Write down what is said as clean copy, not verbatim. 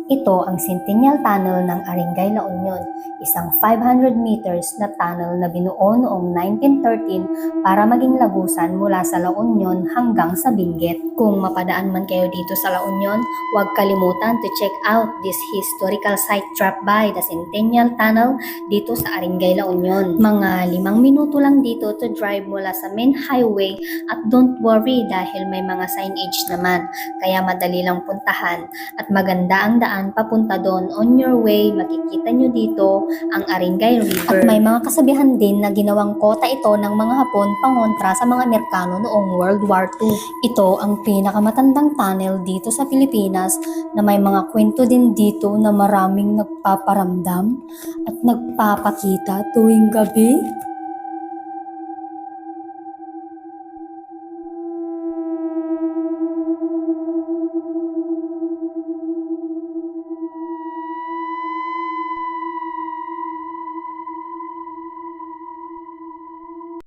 Ito ang Centennial Tunnel ng Arengay, La Union, isang 500 meters na tunnel na binuo noong 1913 para maging lagusan mula sa La Union hanggang sa Benguet. Kung mapadaan man kayo dito sa La Union, huwag kalimutan to check out this historical site. Drop by the Centennial Tunnel dito sa Arengay, La Union. Mga 5 minuto lang dito to drive mula sa main highway at don't worry dahil may mga signage naman, kaya madali lang puntahan at maganda ang daan papunta doon. On your way, makikita nyo dito ang Arengay River. At may mga kasabihan din na ginawang kota ito ng mga Hapon pangontra sa mga Amerikano noong World War II. Ito ang pinakamatandang tunnel dito sa Pilipinas na may mga kwento din dito na maraming nagpaparamdam at nagpapakita tuwing gabi.